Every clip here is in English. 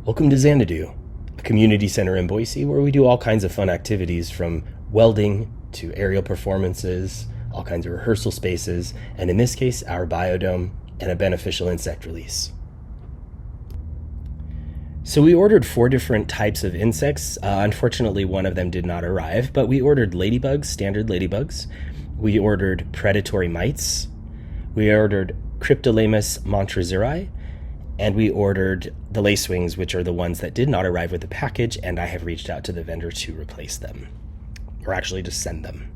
Welcome to Xanadu, a community center in Boise where we do all kinds of fun activities from welding to aerial performances, all kinds of rehearsal spaces, and in this case, our biodome and a beneficial insect release. So we ordered 4 different types of insects. Unfortunately, one of them did not arrive, but we ordered ladybugs, standard ladybugs. We ordered predatory mites. We ordered Cryptolaemus montrezeri, and we ordered the lacewings, which are the ones that did not arrive with the package, and I have reached out to the vendor to replace them, or actually just send them.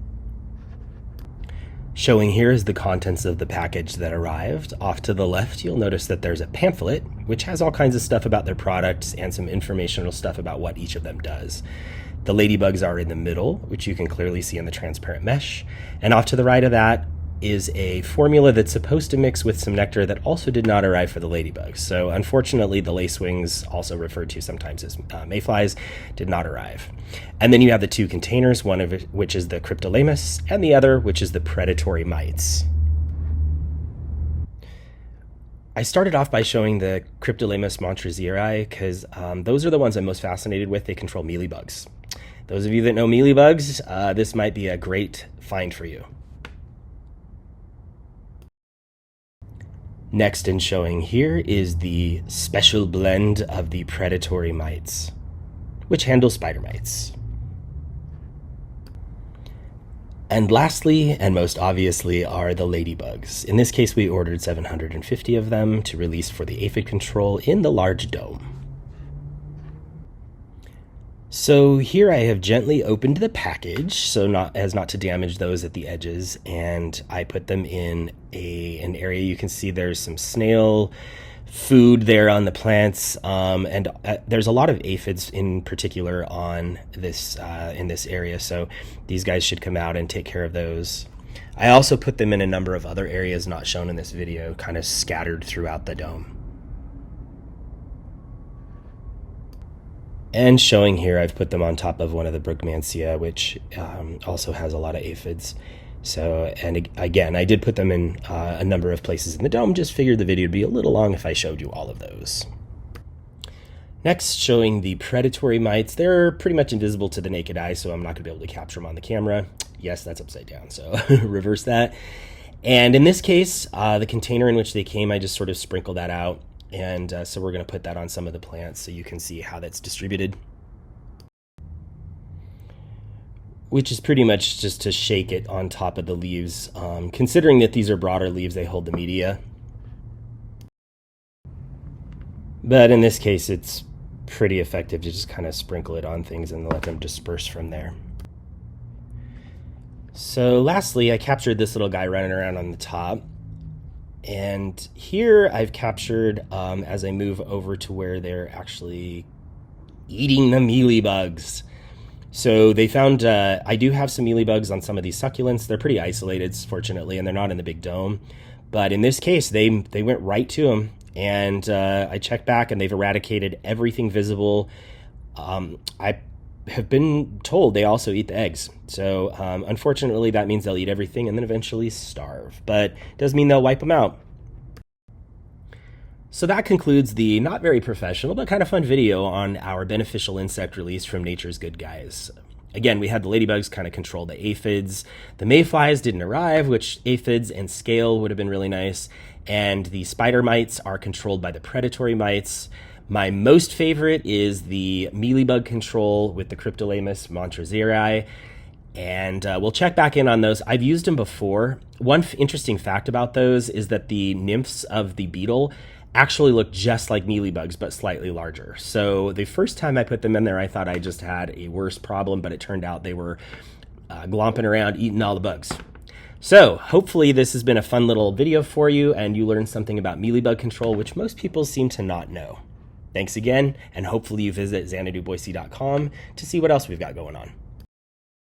Showing here is the contents of the package that arrived. Off to the left, you'll notice that there's a pamphlet, which has all kinds of stuff about their products and some informational stuff about what each of them does. The ladybugs are in the middle, which you can clearly see in the transparent mesh, and off to the right of that is a formula that's supposed to mix with some nectar that also did not arrive for the ladybugs. So unfortunately, the lacewings, also referred to sometimes as mayflies, did not arrive. And then you have the 2 containers, one of which is the Cryptolaemus and the other which is the predatory mites. I started off by showing the Cryptolaemus montrezeri because those are the ones I'm most fascinated with. They control mealybugs. Those of you that know mealybugs, this might be a great find for you. Next in showing here is the special blend of the predatory mites, which handle spider mites. And lastly, and most obviously, are the ladybugs. In this case, we ordered 750 of them to release for the aphid control in the large dome. So here I have gently opened the package so as not to damage those at the edges, and I put them in an area. You can see there's some snail food there on the plants, and there's a lot of aphids in particular on this in this area, so these guys should come out and take care of those. I also put them in a number of other areas not shown in this video, kind of scattered throughout the dome. And showing here, I've put them on top of one of the Brugmansia, which also has a lot of aphids. So, and again, I did put them in a number of places in the dome, just figured the video would be a little long if I showed you all of those. Next, showing the predatory mites. They're pretty much invisible to the naked eye, so I'm not going to be able to capture them on the camera. Yes, that's upside down, so reverse that. And in this case, the container in which they came, I just sort of sprinkled that out. And so we're going to put that on some of the plants so you can see how that's distributed. Which is pretty much just to shake it on top of the leaves. Considering that these are broader leaves, they hold the media. But in this case, it's pretty effective to just kind of sprinkle it on things and let them disperse from there. So lastly, I captured this little guy running around on the top. And here I've captured, as I move over to where they're actually eating the mealybugs. So they found, I do have some mealybugs on some of these succulents. They're pretty isolated, fortunately, and they're not in the big dome. But in this case, they went right to them. And I checked back and they've eradicated everything visible. I have been told they also eat the eggs. So unfortunately, that means they'll eat everything and then eventually starve. But it does mean they'll wipe them out. So that concludes the not very professional but kind of fun video on our beneficial insect release from Nature's Good Guys. Again, we had the ladybugs kind of control the aphids. The mayflies didn't arrive, which aphids and scale would have been really nice. And the spider mites are controlled by the predatory mites. My most favorite is the mealybug control with the Cryptolaemus montrezeri, and we'll check back in on those. I've used them before. One interesting fact about those is that the nymphs of the beetle actually look just like mealybugs, but slightly larger. So the first time I put them in there, I thought I just had a worse problem, but it turned out they were glomping around, eating all the bugs. So hopefully this has been a fun little video for you, and you learned something about mealybug control, which most people seem to not know. Thanks again, and hopefully you visit xanaduboise.com to see what else we've got going on.